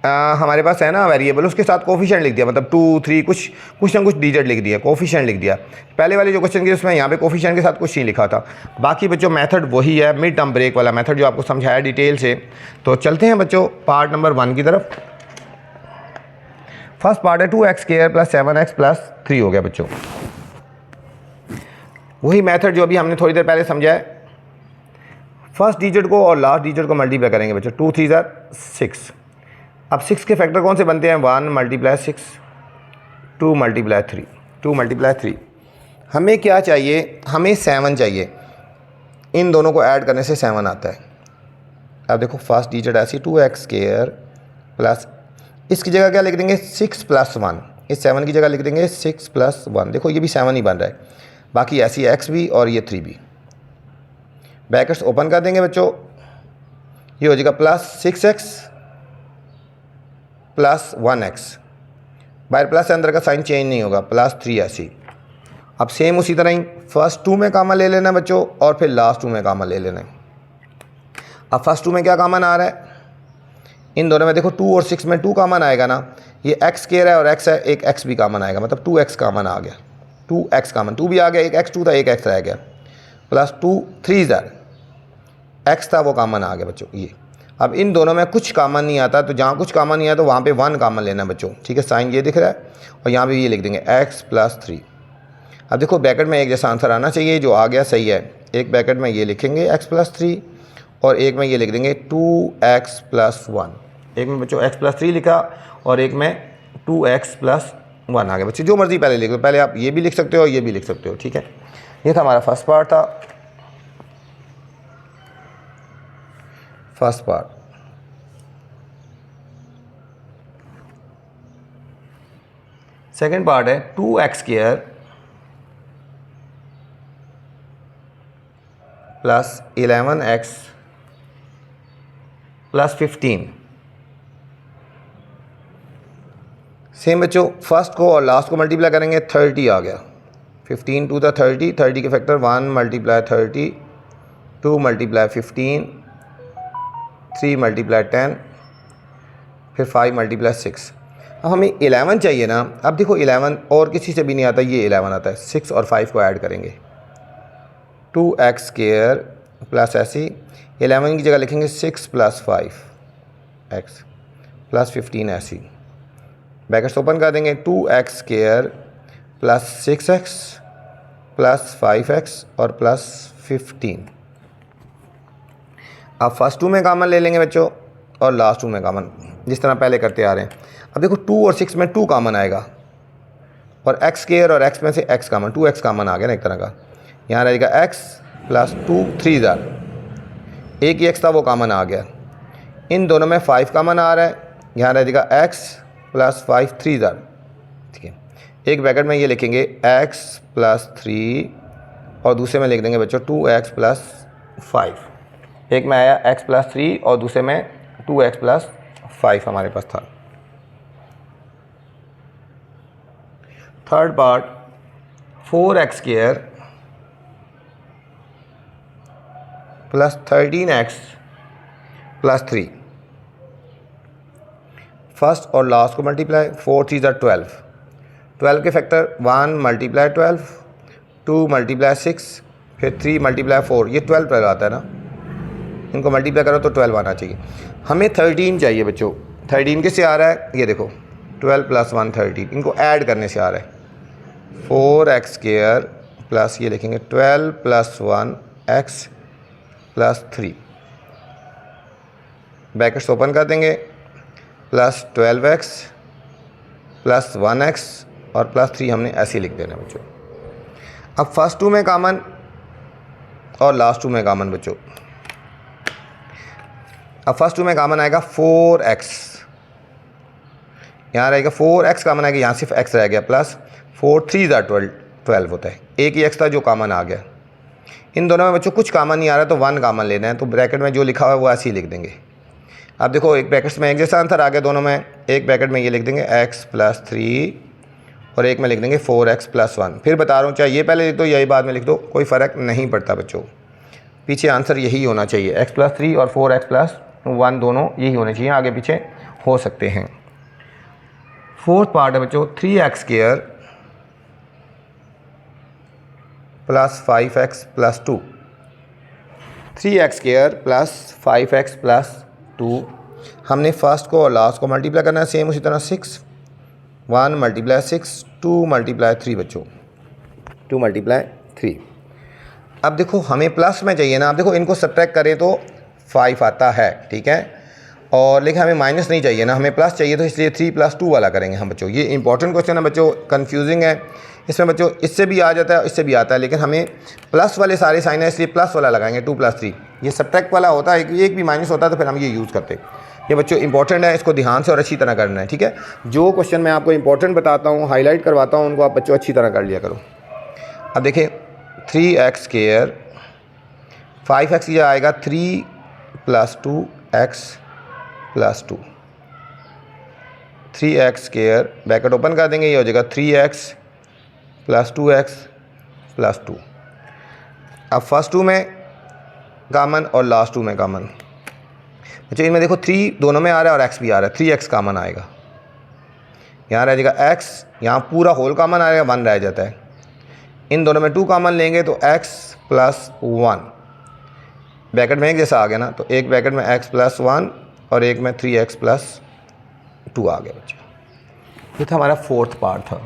हमारे पास है ना वेरिएबल, उसके साथ कोफिशिएंट लिख दिया, मतलब 2 3 कुछ ना कुछ डिजिट लिख दिया, कोफिशिएंट लिख दिया। पहले वाले जो क्वेश्चन किए उसमें यहाँ पे कोफिशिएंट के साथ कुछ नहीं लिखा था। बाकी बच्चों मेथड वही है, मिड टर्म ब्रेक वाला मेथड जो आपको समझाया डिटेल से। तो चलते हैं बच्चों पार्ट नंबर 1 की तरफ। फर्स्ट पार्ट है 2x² + 7x + 3 हो गया बच्चों। वही मेथड जो अभी हमने थोड़ी देर पहले समझा है। फर्स्ट डिजिट को और लास्ट डिजिट को मल्टीप्लाई करेंगे बच्चों, 2 3 6। अब 6 के फैक्टर कौन से बनते हैं, 1 × 6, 2 × 3, 2 × 3। हमें क्या चाहिए, हमें 7 चाहिए, इन दोनों को ऐड करने से 7 आता है। अब देखो फर्स्ट डिजिट ऐसी 2x² प्लस, इसकी जगह क्या लिख देंगे 6 + 1, इस 7 की जगह लिख देंगे 6 + 1। देखो ये भी 7 ही बन रहा है, बाकी ऐसी x भी और ये 3 भी। ब्रैकेट्स ओपन कर देंगे बच्चों, ये हो जाएगा +6x + 1x, बाहर प्लस अंदर का साइन चेंज नहीं होगा, +3 ऐसी। अब सेम उसी तरह ही फर्स्ट 2 में कॉमन ले लेना बच्चों और फिर लास्ट 2 में कॉमन ले लेना है। अब फर्स्ट 2 में क्या कॉमन आ रहा है, इन दोनों में देखो 2 और 6 में 2 कॉमन आएगा ना, ये x² है और x है, एक x भी कॉमन आएगा, मतलब 2x कॉमन आ गया, 2x कॉमन, 2 भी आ गया, एक x2 था एक x रह गया, +2 3 x था वो कॉमन आ गया बच्चों ये। अब इन दोनों में कुछ कॉमन नहीं आता, तो जहाँ कुछ कॉमन नहीं आता तो वहाँ पे 1 कॉमन लेना बच्चों, ठीक है। साइन ये दिख रहा है और यहाँ पे ये लिख देंगे x+3। अब देखो ब्रैकेट में एक जैसा आंसर आना चाहिए, जो आ गया सही है। एक ब्रैकेट में ये लिखेंगे x+3 और एक में ये लिख देंगे 2x+1। एक में बच्चों x+3 लिखा और एक में 2x+1 आ गया। बच्चे जो मर्ज़ी पहले लिख लो, पहले आप ये भी लिख सकते हो और ये भी लिख सकते हो, ठीक है। ये था हमारा फर्स्ट पार्ट था, फर्स्ट पार्ट। सेकेंड पार्ट है 2x² plus 11x plus 15। Same बच्चों फर्स्ट को और लास्ट को मल्टीप्लाई करेंगे, 30 आ गया। 15 टू द 30, 30 के फैक्टर 1 मल्टीप्लाई 30, 2 मल्टीप्लाई 15, 3 मल्टीप्लाई 10, फिर 5 मल्टीप्लाई 6। अब हमें 11 चाहिए ना। अब देखो 11 और किसी से भी नहीं आता, ये 11 आता है। 6 और 5 को ऐड करेंगे, 2x² प्लस ऐसी 11 की जगह लिखेंगे 6 + 5x प्लस 15 ऐसी। ब्रैकेट्स ओपन कर देंगे, 2x² plus 6x plus 5x और प्लस 15। अब फर्स्ट 2 में कॉमन ले लेंगे बच्चों और लास्ट 2 में कॉमन, जिस तरह पहले करते आ रहे हैं। अब देखो 2 और 6 में 2 कॉमन आएगा और x² और x में से x कॉमन, 2x कॉमन आ गया ना एक तरह का। यहाँ रहेगा x प्लस 2 3 एक ही x था वो कॉमन आ गया। इन दोनों में 5 कॉमन आ रहा है, यहाँ रहेगा x प्लस 5 3 ठीक है। एक ब्रैकेट में ये लिखेंगे x प्लस 3 और दूसरे में लिख देंगे बच्चों 2x प्लस 5। एक में आया x प्लस 3 और दूसरे में 2x प्लस 5 हमारे पास था। Third part 4x² plus 13x plus 3। First और लास्ट को मल्टीप्लाई, 4 3 12, 12 के फैक्टर 1 मल्टीप्लाई 12, 2 मल्टीप्लाई 6, फिर 3 मल्टीप्लाई 4, ये 12 आता है ना। इनको मल्टीप्लाई करो तो 12 आना चाहिए। हमें 13 चाहिए बच्चों। 13 किससे आ रहा है, ये देखो 12 + 1 13, इनको ऐड करने से आ रहा है। 4x² प्लस ये लिखेंगे 12 + 1x प्लस 3। ब्रैकेट्स ओपन कर देंगे, प्लस 12x प्लस 1x और प्लस 3 हमने ऐसे ही लिख देना बच्चों। अब फर्स्ट 2 में कॉमन और लास्ट 2 में कॉमन बच्चों। अब फर्स्ट 2 में कॉमन आएगा 4x, यहाँ रहेगा 4x कॉमन आएगा, यहाँ सिर्फ x रह गया, प्लस 4 3 12 होता है। एक ही x था जो कॉमन आ गया। इन दोनों में बच्चों कुछ कॉमन नहीं आ रहा है तो 1 कॉमन लेना है, तो ब्रैकेट में जो लिखा हुआ है वो ऐसे ही लिख देंगे। अब देखो एक ब्रैकेट्स में एक जैसा आंसर आ गया दोनों में। एक ब्रैकेट में ये लिख देंगे x प्लस 3 और एक में लिख देंगे 4x प्लस 1। फिर बता रहा हूँ, चाहे ये पहले लिख दो या ये बाद में लिख दो, कोई फ़र्क नहीं पड़ता बच्चों। पीछे आंसर यही होना चाहिए, x प्लस 3 और 4x प्लस 1 दोनों यही होने चाहिए, आगे पीछे हो सकते हैं। फोर्थ पार्ट है बच्चों 3x² plus 5x plus 2। 3x² plus 5x plus 2। हमने फर्स्ट को और लास्ट को मल्टीप्लाई करना है, सेम उसी तरह 6, 1 मल्टीप्लाई 6, 2 मल्टीप्लाई 3 बच्चों, 2 मल्टीप्लाई 3। अब देखो हमें प्लस में चाहिए ना। अब देखो इनको सब्ट्रैक्ट करें तो 5 आता है, ठीक है, और लेकिन हमें माइनस नहीं चाहिए ना, हमें प्लस चाहिए, तो इसलिए 3 + 2 वाला करेंगे हम बच्चों। ये इंपॉर्टेंट क्वेश्चन है बच्चों, कन्फ्यूजिंग है इसमें बच्चों। इससे भी आ जाता है, इससे भी आता है, लेकिन हमें प्लस वाले सारे साइन है इसलिए प्लस वाला लगाएंगे, 2 + 3। ये सब्ट्रैक्ट वाला होता है, एक भी माइनस होता है तो फिर हम ये यूज़ करते हैं। ये बच्चों इंपॉर्टेंट है, इसको ध्यान से और अच्छी तरह करना है, ठीक है। जो क्वेश्चन मैं आपको इंपॉर्टेंट बताता हूँ, हाईलाइट करवाता हूँ, उनको आप बच्चों अच्छी तरह कर लिया करो। अब देखिए 3x², 5x ये आएगा 3 + 2x plus 2। 3x² bracket open कर देंगे, ये हो जाएगा 3x प्लस 2x प्लस 2। अब फर्स्ट 2 में कॉमन और लास्ट 2 में कॉमन। अच्छा इनमें देखो 3 दोनों में आ रहा है और x भी आ रहा है, 3x कॉमन आएगा, यहाँ रह जाएगा x, यहाँ पूरा होल कॉमन आएगा, 1 रह जाता है। इन दोनों में 2 कॉमन लेंगे तो x प्लस 1। ब्रैकेट में एक जैसा आ गया ना, तो एक ब्रैकेट में x+1 और एक में 3x+2 आ गया बच्चों। ये था हमारा फोर्थ पार्ट था।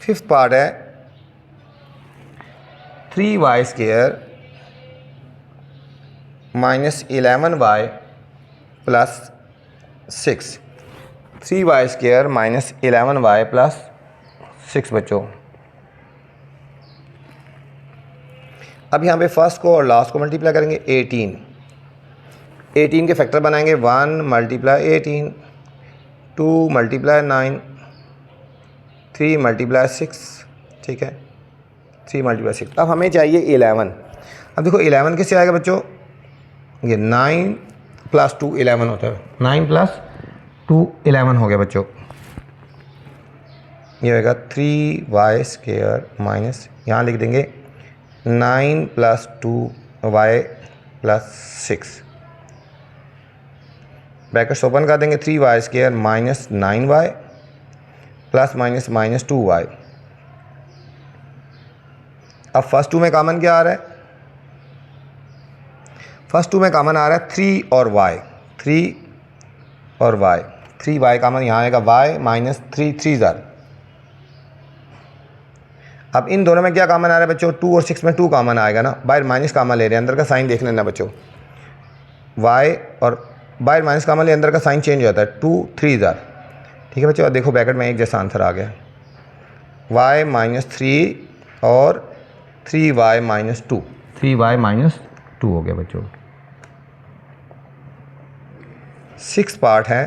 फिफ्थ पार्ट है 3y² minus 11y plus 6। 3y² minus 11y plus 6 बच्चों। अब यहाँ पे फर्स्ट को और लास्ट को मल्टीप्लाई करेंगे 18 के फैक्टर बनाएंगे 1 मल्टीप्लाई 18, 2 मल्टीप्लाई 9, 3 मल्टीप्लाई 6, ठीक है 3 मल्टीप्लाई 6। अब हमें चाहिए 11। अब देखो 11 किससे आएगा बच्चों, ये 9 + 2 11 होता है, 9 + 2 11 हो गया बच्चों। ये होगा 3y² माइनस, यहाँ लिख देंगे 9 + 2y + 6, ब्रैकेट्स ओपन कर देंगे 3y² minus 9y plus minus minus 2y। अब फर्स्ट 2 में कॉमन क्या आ रहा है, फर्स्ट 2 में कॉमन आ रहा है 3 और y, 3 और y, 3y कॉमन यहाँ आएगा, y माइनस 3 3 ज़र। अब इन दोनों में क्या कॉमन आ रहा है बच्चों, 2 और 6 में 2 कॉमन आएगा ना, बाहर माइनस कॉमन ले रहे हैं, अंदर का साइन देख लेना बच्चों, y और बाहर माइनस कॉमन ले, अंदर का साइन चेंज हो जाता है, 2 3 ज़र, ठीक है बच्चों। अब देखो ब्रैकेट में एक जैसा आंसर आ गया, y माइनस 3 और 3y माइनस 2, 3y माइनस 2 हो गया बच्चों। 6 पार्ट है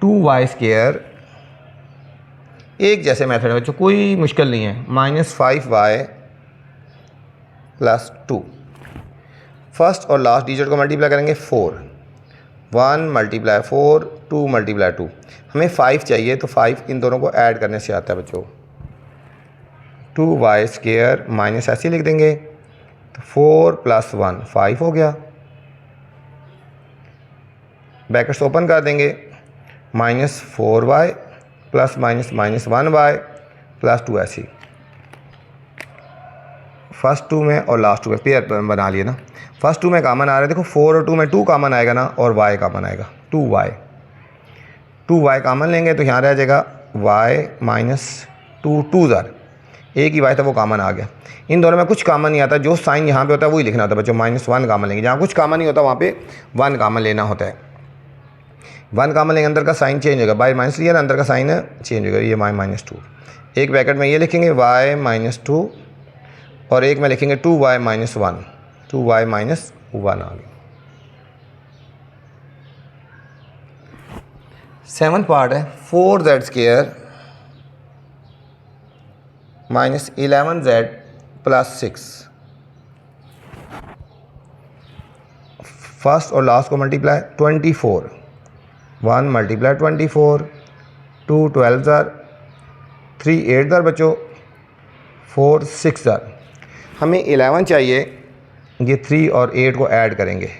2y², एक जैसे मेथड है बच्चों, कोई मुश्किल नहीं है, -5y + 2। फर्स्ट और लास्ट डिजिट को मल्टीप्लाई करेंगे 4, 1 × 4, 2 × 2। हमें 5 चाहिए, तो 5 इन दोनों को ऐड करने से आता है बच्चों, 2y² माइनस ऐसे लिख देंगे, तो 4 + 1 5 हो गया, ब्रैकेट्स ओपन कर देंगे, -4y plus minus minus 1y plus 2 ऐसी। फर्स्ट 2 में और लास्ट 2 में पेयर बना लिए ना, फर्स्ट 2 में कॉमन आ रहा है, देखो 4 और 2 में 2 कॉमन आएगा ना, और y कॉमन आएगा, 2y कॉमन लेंगे तो यहाँ रह जाएगा y माइनस 2 2 ज़र, एक ही y था वो कॉमन आ गया। इन दोनों में कुछ कॉमन नहीं आता, जो साइन यहाँ पे होता है वही लिखना होता है बच्चों, -1 कॉमन लेंगे, जहाँ कुछ कॉमन नहीं होता वहाँ पे 1 कॉमन लेना होता है। 1 कॉमन लेंगे, अंदर का साइन चेंज होगा, बाहर माइनस लिया ना, अंदर का साइन चेंज होगा, ये -2। एक ब्रैकेट में ये लिखेंगे y माइनस 2 और एक में लिखेंगे 2y माइनस 1, 2y माइनस 1 आ गया। 7th पार्ट है 4z² minus 11z plus 6। First और लास्ट को मल्टीप्लाई 24, 1 × 24, 2 12 ज़र, 3 8 ज़र बच्चों, 4 6 ज़र। हमें 11 चाहिए, ये 3 और 8 को ऐड करेंगे,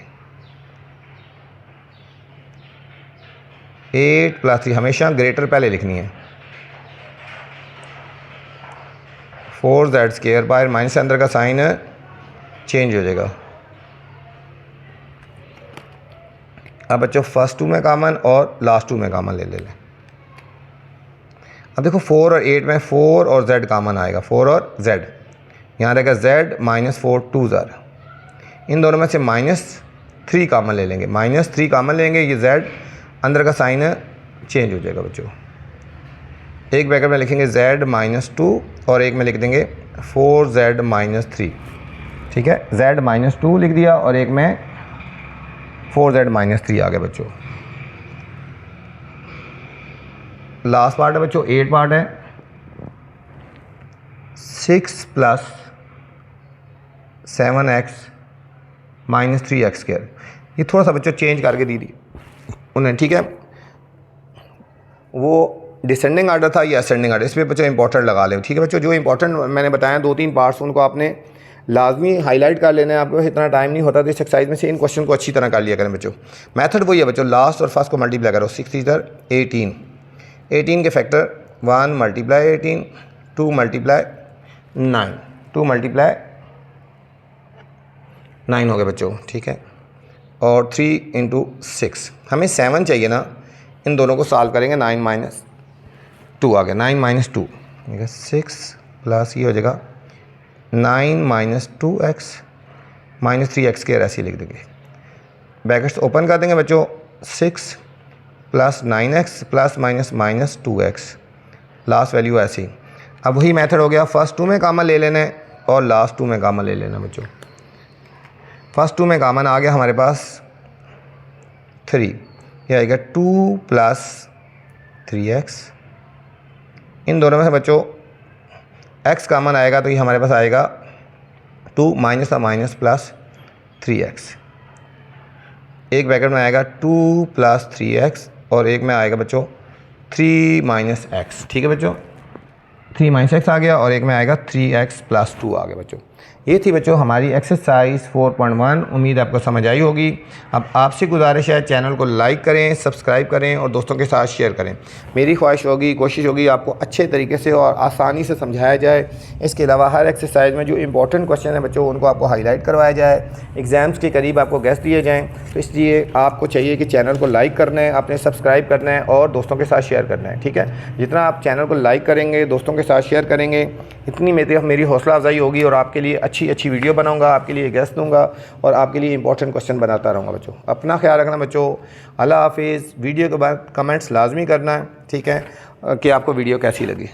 8 + 3 हमेशा ग्रेटर पहले लिखनी है, 4z² बाहर माइनस से अंदर का साइन चेंज हो जाएगा। अब बच्चों फर्स्ट 2 में कॉमन और लास्ट 2 में कॉमन ले लें। अब देखो 4 और 8 में 4 और z कॉमन आएगा, 4 और z, यहाँ रहेगा z -4 2 ज़र। इन दोनों में से -3 कॉमन ले लेंगे, -3 कॉमन लेंगे, ये z अंदर का साइन चेंज हो जाएगा बच्चों। एक ब्रैकेट में लिखेंगे z -2 और एक में लिख देंगे 4z -3, ठीक है, z -2 लिख दिया और एक में 4z -3 आ गया बच्चों। लास्ट पार्ट है बच्चों 8 पार्ट है 6 + 7x - 3x²। ये थोड़ा सा बच्चों चेंज करके दी थी उन्हें, ठीक है, वो डिसेंडिंग आर्डर था या असेंडिंग आर्डर, इस पर बच्चों इंपॉर्टेंट लगा लें, ठीक है बच्चों। जो इंपॉर्टेंट मैंने बताया 2-3 पार्ट्स, उनको आपने लाजमी हाईलाइट कर लेना है, आपको इतना टाइम नहीं होता, तो इस एक्सरसाइज में से इन क्वेश्चन को अच्छी तरह कर लिया करें बच्चों। मेथड वही है बच्चों, लास्ट और फर्स्ट को मल्टीप्लाई करो, 6 × 3 = 18, 18 के फैक्टर 1 मल्टीप्लाई 18, 2 मल्टीप्लाई 9, 2 मल्टीप्लाई 9 हो गया बच्चों, ठीक है। और 3 इंटू 6, हमें 7 चाहिए ना, इन दोनों को सॉल्व करेंगे। 9 माइनस 2 आ गया, 9 माइनस 2 6 प्लस ये हो जाएगा 9 माइनस 2x माइनस 3x के ऐसे ही लिख देंगे। ब्रैकेट्स ओपन कर देंगे बच्चों। 6 plus 9x plus minus minus 2x, last value ऐसी। अब वही मेथड हो गया, फर्स्ट 2 में कॉमन ले लेना है और लास्ट 2 में कॉमन ले लेना बच्चों। फर्स्ट 2 में कॉमन आ गया हमारे पास 3, ये आएगा 2 प्लस 3x। इन दोनों में से बच्चों x कॉमन आएगा तो ये हमारे पास आएगा 2 माइनस का माइनस प्लस 3x। एक ब्रैकेट में आएगा 2 प्लस 3x और एक में आएगा बच्चों 3 माइनस x, ठीक है बच्चों। 3 माइनस x आ गया और एक में आएगा 3x प्लस 2 आ गया बच्चों। ये थी बच्चों हमारी एक्सरसाइज 4.1। उम्मीद आपको समझ आई होगी। अब आपसे गुजारिश है चैनल को लाइक करें, सब्सक्राइब करें और दोस्तों के साथ शेयर करें। मेरी ख्वाहिश होगी, कोशिश होगी आपको अच्छे तरीके से और आसानी से समझाया जाए। इसके अलावा हर एक्सरसाइज में जो इंपॉर्टेंट क्वेश्चन है बच्चों उनको आपको हाईलाइट करवाया जाए। एग्ज़ाम्स के करीब आपको गेस्ट दिए जाएँ, तो इसलिए आपको चाहिए कि चैनल को लाइक करना है, आपने सब्सक्राइब करना है और दोस्तों के साथ शेयर करना है, ठीक है। जितना आप चैनल को लाइक करेंगे, दोस्तों के साथ शेयर करेंगे, इतनी मेरी हौसला अफजाई होगी और आपके लिए अच्छी वीडियो बनाऊंगा, आपके लिए गेस्ट दूंगा और आपके लिए इंपॉर्टेंट क्वेश्चन बनाता रहूँगा बच्चों। अपना ख्याल रखना बच्चों। अल्लाह हाफिज़। वीडियो के बाद कमेंट्स लाजमी करना है, ठीक है, कि आपको वीडियो कैसी लगी।